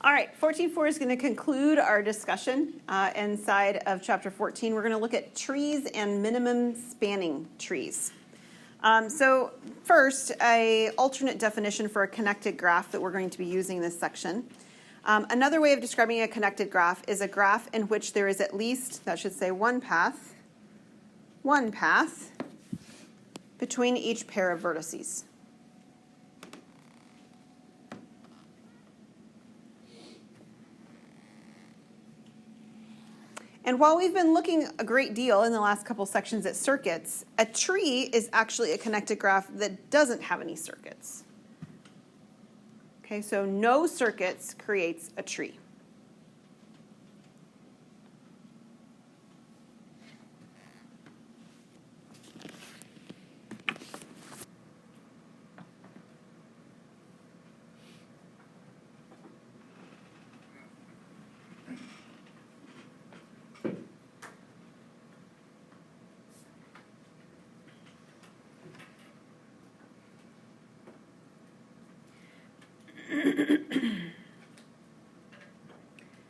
All right, 14.4 is going to conclude our discussion inside of chapter 14. We're going to look at trees and minimum spanning trees. So first, a alternate definition for a connected graph that we're going to be using in this section. Another way of describing a connected graph is a graph in which there is at least, that should say one path between each pair of vertices. And while we've been looking a great deal in the last couple sections at circuits, a tree is actually a connected graph that doesn't have any circuits. Okay, so no circuits creates a tree.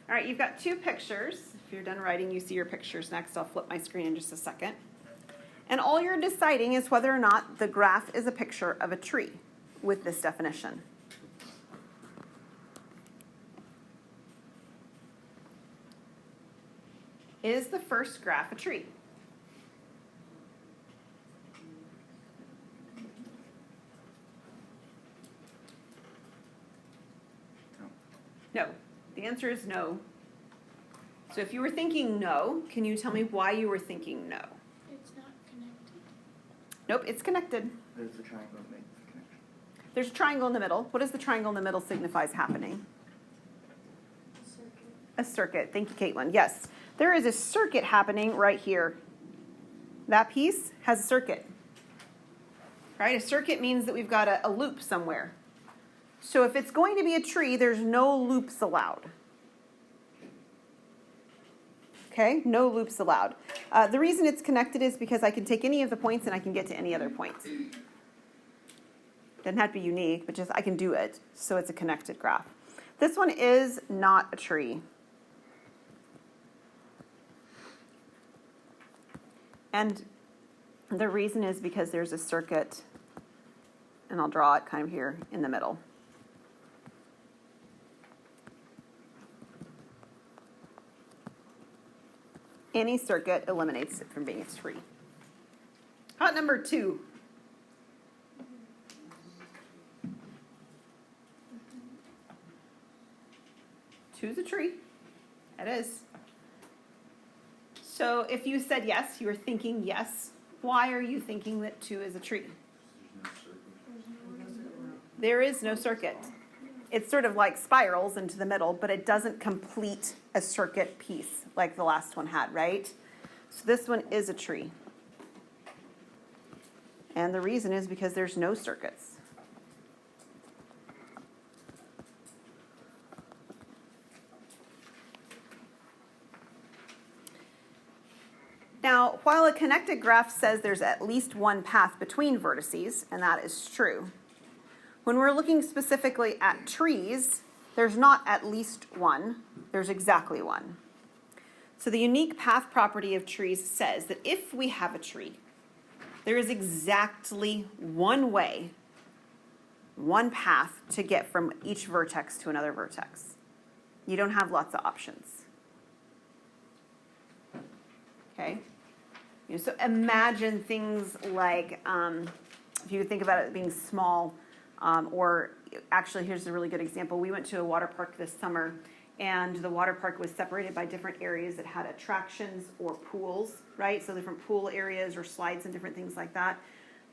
All right, you've got two pictures. If you're done writing, you see your pictures next. I'll flip my screen in just a second. And all you're deciding is whether or not the graph is a picture of a tree with this definition. Is the first graph a tree? No. The answer is no. So if you were thinking no, can you tell me why you were thinking no? It's not connected. Nope, it's connected. There's a triangle that makes the connection. There's a triangle in the middle. What does the triangle in the middle signify is happening? Circuit. A circuit. Thank you, Caitlin. Yes, there is a circuit happening right here. That piece has a circuit. Right? A circuit means that we've got a loop somewhere. So if it's going to be a tree, there's no loops allowed. Okay, no loops allowed. The reason it's connected is because I can take any of the points and I can get to any other points. Doesn't have to be unique, but just I can do it. So it's a connected graph. This one is not a tree. And the reason is because there's a circuit, and I'll draw it kind of here in the middle. Any circuit eliminates it from being a tree. Hot number 2. Two's a tree. It is. So if you said yes, you were thinking yes. Why are you thinking that 2 is a tree? There is no circuit. It sort of like spirals into the middle, but it doesn't complete a circuit piece like the last one had, right? So this one is a tree. And the reason is because there's no circuits. Now, while a connected graph says there's at least one path between vertices, and that is true, when we're looking specifically at trees, there's not at least one, there's exactly one. So the unique path property of trees says that if we have a tree, there is exactly one way, one path to get from each vertex to another vertex. You don't have lots of options. Okay? So imagine things like, if you think about it being small, or actually, here's a really good example. We went to a water park this summer, and the water park was separated by different areas that had attractions or pools, right? So different pool areas or slides and different things like that.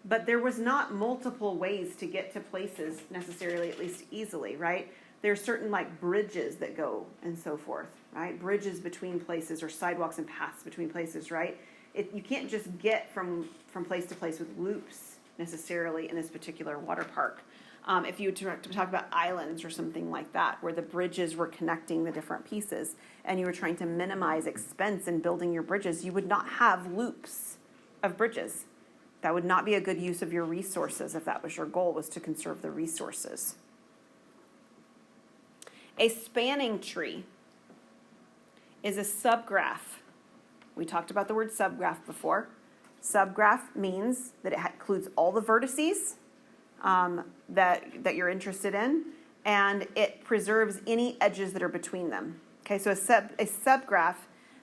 But there was not multiple ways to get to places necessarily, at least easily, right? There's certain like bridges that go and so forth, right? Bridges between places or sidewalks and paths between places, right? You can't just get from place to place with loops necessarily in this particular water park. If you were to talk about islands or something like that, where the bridges were connecting the different pieces and you were trying to minimize expense in building your bridges, you would not have loops of bridges. That would not be a good use of your resources if that was your goal, was to conserve the resources. A spanning tree is a subgraph. We talked about the word subgraph before. Subgraph means that it includes all the vertices that you're interested in, and it preserves any edges that are between them. Okay, so a subgraph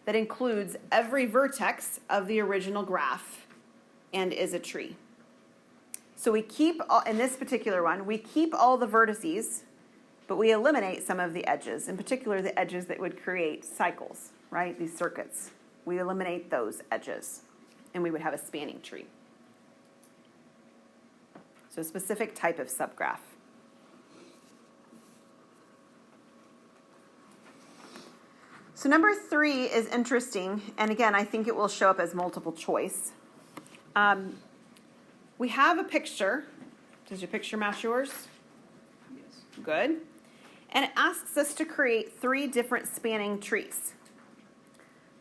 that includes every vertex of the original graph and is a tree. So we keep, in this particular one, we keep all the vertices, but we eliminate some of the edges, in particular the edges that would create cycles, right? These circuits. We eliminate those edges, and we would have a spanning tree. So a specific type of subgraph. So number 3 is interesting, and again, I think it will show up as multiple choice. We have a picture. Does your picture match yours? Yes. Good. And it asks us to create 3 different spanning trees.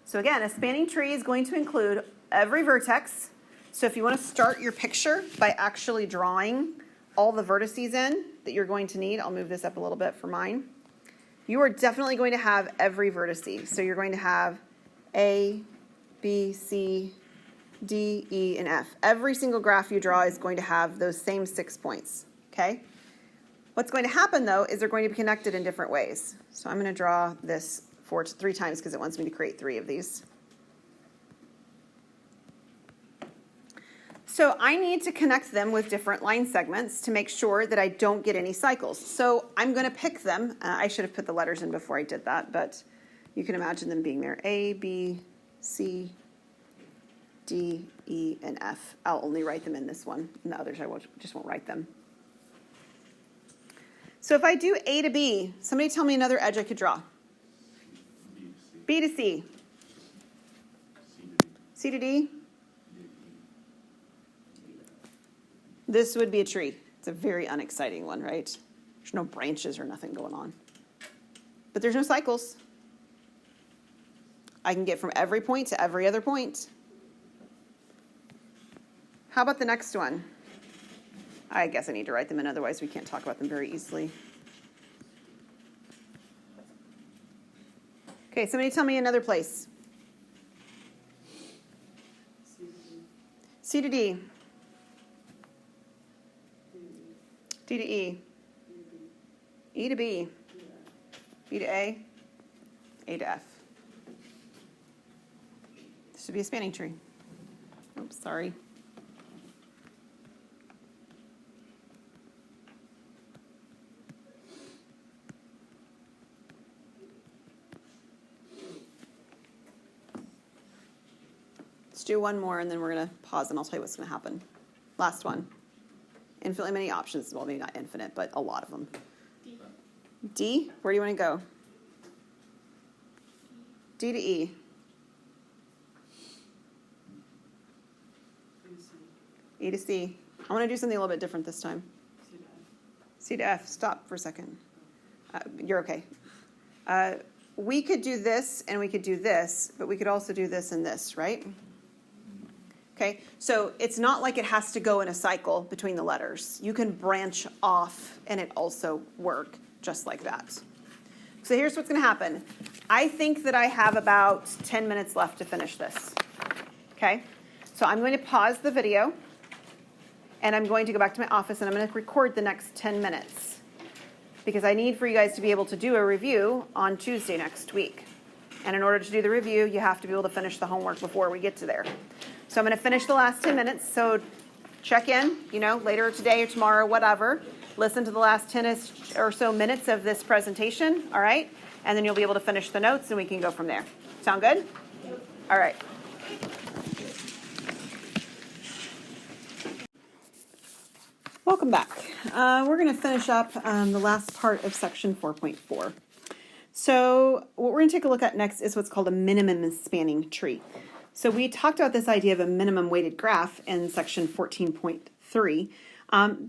So again, a spanning tree is going to include every vertex. So if you want to start your picture by actually drawing all the vertices in that you're going to need, I'll move this up a little bit for mine. You are definitely going to have every vertice. So you're going to have A, B, C, D, E, and F. Every single graph you draw is going to have those same 6 points, okay? What's going to happen, though, is they're going to be connected in different ways. So I'm going to draw this 3 times because it wants me to create 3 of these. So I need to connect them with different line segments to make sure that I don't get any cycles. So I'm going to pick them. I should have put the letters in before I did that, but you can imagine them being there. A, B, C, D, E, and F. I'll only write them in this one. And the others I just won't write them. So if I do A to B, somebody tell me another edge I could draw. B to C. C to D. This would be a tree. It's a very unexciting one, right? There's no branches or nothing going on. But there's no cycles. I can get from every point to every other point. How about the next one? I guess I need to write them in, otherwise we can't talk about them very easily. Okay, somebody tell me another place. C to D. D to E. E to B. B to A. A to F. This should be a spanning tree. Oops, sorry. Let's do one more and then we're going to pause and I'll tell you what's going to happen. Last one. Infinitely many options. Well, maybe not infinite, but a lot of them. D. D, where do you want to go? D to E. E to C. I want to do something a little bit different this time. C to F. Stop for a second. You're okay. We could do this and we could do this, but we could also do this and this, right? Okay, so it's not like it has to go in a cycle between the letters. You can branch off and it also work just like that. So here's what's going to happen. I think that I have about 10 minutes left to finish this. Okay, so I'm going to pause the video and I'm going to go back to my office and I'm going to record the next 10 minutes because I need for you guys to be able to do a review on Tuesday next week. And in order to do the review, you have to be able to finish the homework before we get to there. So I'm going to finish the last 10 minutes. So check in, later today or tomorrow, whatever. Listen to the last 10 or so minutes of this presentation, all right? And then you'll be able to finish the notes and we can go from there. Sound good? All right. Welcome back. We're going to finish up the last part of section 4.4. So what we're going to take a look at next is what's called a minimum spanning tree. So we talked about this idea of a minimum weighted graph in section 14.3.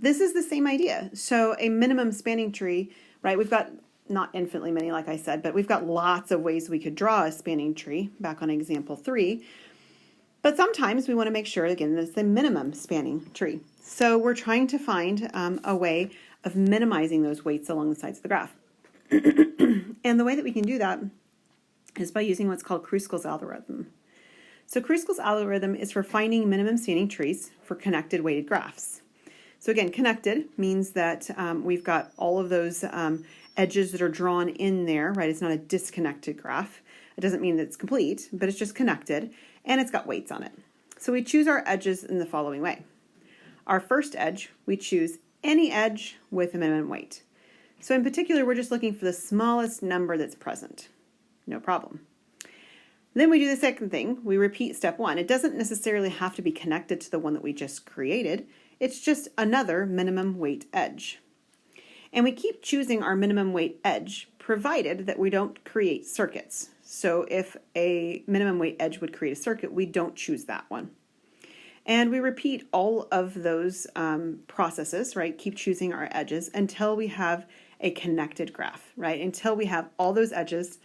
This is the same idea. So a minimum spanning tree, right? We've got not infinitely many, like I said, but we've got lots of ways we could draw a spanning tree back on example 3. But sometimes we want to make sure, again, that it's the minimum spanning tree. So we're trying to find a way of minimizing those weights along the sides of the graph. And the way that we can do that is by using what's called Kruskall's algorithm. So Kruskall's algorithm is for finding minimum spanning trees for connected weighted graphs. So again, connected means that we've got all of those edges that are drawn in there, right? It's not a disconnected graph. It doesn't mean that it's complete, but it's just connected, and it's got weights on it. So we choose our edges in the following way. Our first edge, we choose any edge with a minimum weight. So in particular, we're just looking for the smallest number that's present. No problem. Then we do the second thing. We repeat step one. It doesn't necessarily have to be connected to the one that we just created. It's just another minimum weight edge. And we keep choosing our minimum weight edge, provided that we don't create circuits. So if a minimum weight edge would create a circuit, we don't choose that one. And we repeat all of those processes, right? Keep choosing our edges until we have a connected graph, right? Until we have all those edges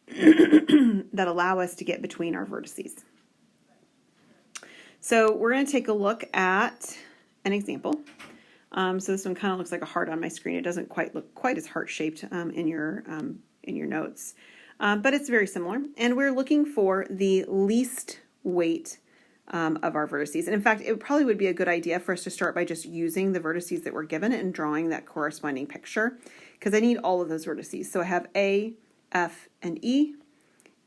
that allow us to get between our vertices. So we're going to take a look at an example. So this one kind of looks like a heart on my screen. It doesn't quite look quite as heart-shaped in your notes, but it's very similar. And we're looking for the least weight of our vertices. And in fact, it probably would be a good idea for us to start by just using the vertices that we're given and drawing that corresponding picture, because I need all of those vertices. So I have A, F, and E,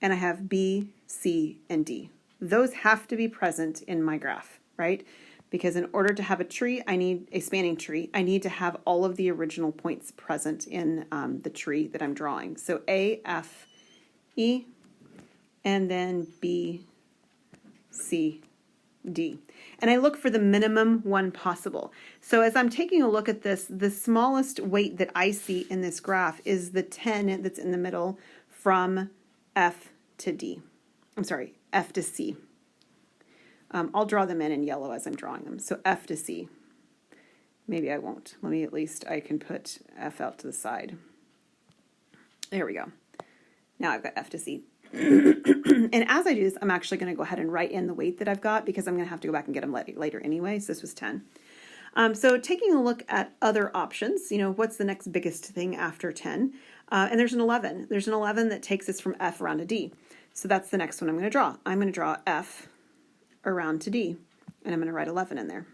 and I have B, C, and D. Those have to be present in my graph, right? Because in order to have a tree, I need a spanning tree. I need to have all of the original points present in the tree that I'm drawing. So A, F, E, and then B, C, D. And I look for the minimum one possible. So as I'm taking a look at this, the smallest weight that I see in this graph is the 10 that's in the middle from F to D. I'm sorry, F to C. I'll draw them in yellow as I'm drawing them. So F to C. Maybe I won't. Let me I can put F out to the side. There we go. Now I've got F to C. And as I do this, I'm actually going to go ahead and write in the weight that I've got because I'm going to have to go back and get them later anyway. So this was 10. So taking a look at other options, what's the next biggest thing after 10? And there's an 11. There's an 11 that takes us from F around to D. So that's the next one I'm going to draw. I'm going to draw F around to D, and I'm going to write 11 in there.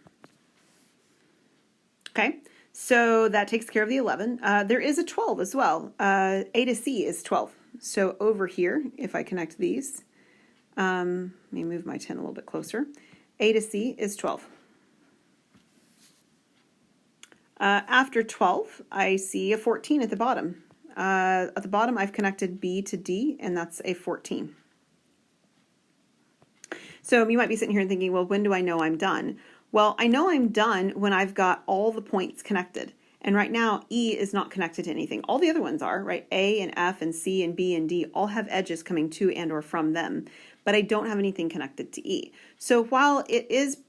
Okay, so that takes care of the 11. There is a 12 as well. A to C is 12. So over here, if I connect these, let me move my 10 a little bit closer. A to C is 12. After 12, I see a 14 at the bottom. At the bottom, I've connected B to D, and that's a 14. So you might be sitting here and thinking, well, when do I know I'm done? Well, I know I'm done when I've got all the points connected. And right now, E is not connected to anything. All the other ones are, right? A and F and C and B and D all have edges coming to and or from them, but I don't have anything connected to E. So while it is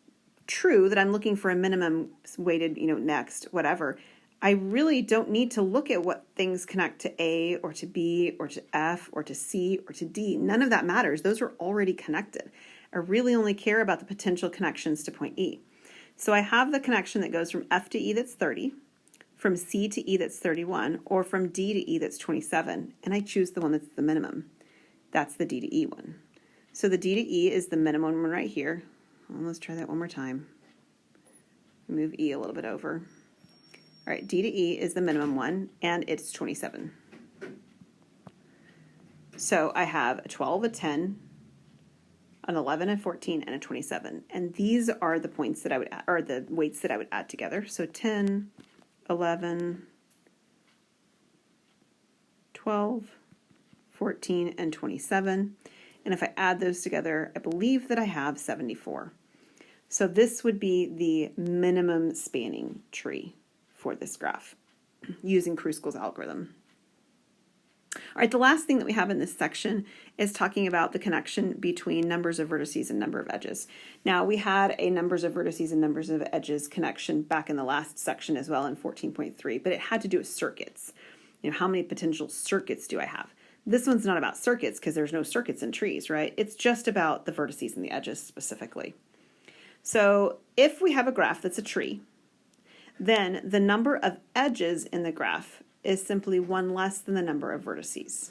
true that I'm looking for a minimum weighted, next, whatever, I really don't need to look at what things connect to A or to B or to F or to C or to D. None of that matters. Those are already connected. I really only care about the potential connections to point E. So I have the connection that goes from F to E that's 30, from C to E that's 31, or from D to E that's 27, and I choose the one that's the minimum. That's the D to E one. So the D to E is the minimum one right here. Well, let's try that one more time. Move E a little bit over. All right, D to E is the minimum one, and it's 27. So I have a 12, a 10, an 11, a 14, and a 27. And these are the points that I would add, or the weights that I would add together. So 10, 11, 12, 14, and 27. And if I add those together, I believe that I have 74. So this would be the minimum spanning tree for this graph using Kruskall's algorithm. All right, the last thing that we have in this section is talking about the connection between numbers of vertices and number of edges. Now, we had a numbers of vertices and numbers of edges connection back in the last section as well in 14.3, but it had to do with circuits. How many potential circuits do I have? This one's not about circuits because there's no circuits in trees, right? It's just about the vertices and the edges specifically. So if we have a graph that's a tree, then the number of edges in the graph is simply one less than the number of vertices.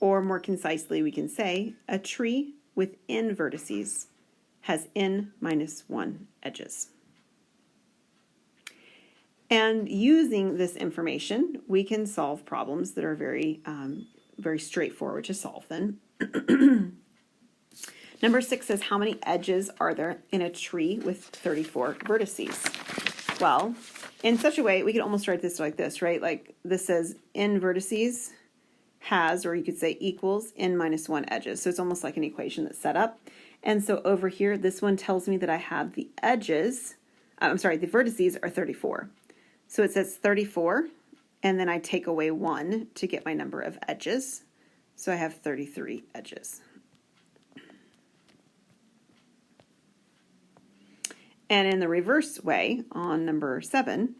Or more concisely, we can say a tree with n vertices has n minus 1 edges. And using this information, we can solve problems that are very, very straightforward to solve then. Number 6 says, how many edges are there in a tree with 34 vertices? Well, in such a way, we could almost write this like this, right? Like this says n vertices has, or you could say equals, n minus 1 edges. So it's almost like an equation that's set up. And so over here, this one tells me that I have the edges, the vertices are 34. So it says 34, and then I take away 1 to get my number of edges. So I have 33 edges. And in the reverse way, on number 7,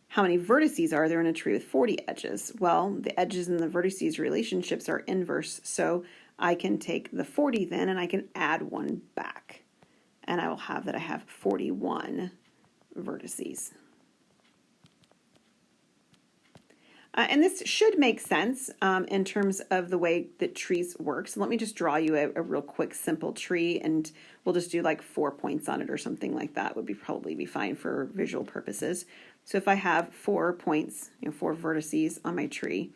how many vertices are there in a tree with 40 edges? Well, the edges and the vertices relationships are inverse, so I can take the 40 then and I can add 1 back. And I will have that I have 41 vertices. And this should make sense in terms of the way that trees work. So let me just draw you a real quick, simple tree, and we'll just do like 4 points on it or something like that. Would probably be fine for visual purposes. So if I have 4 points, 4 vertices on my tree,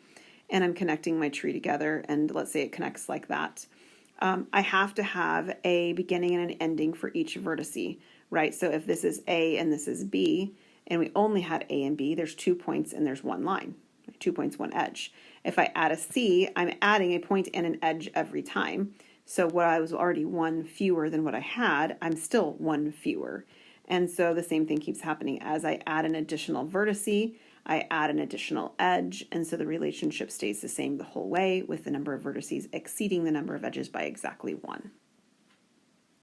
and I'm connecting my tree together, and let's say it connects like that, I have to have a beginning and an ending for each vertice, right? So if this is A and this is B, and we only had A and B, there's 2 points and there's 1 line. 2 points, 1 edge. If I add a C, I'm adding a point and an edge every time. So what I was already 1 fewer than what I had, I'm still 1 fewer. And so the same thing keeps happening. As I add an additional vertice, I add an additional edge, and so the relationship stays the same the whole way, with the number of vertices exceeding the number of edges by exactly 1.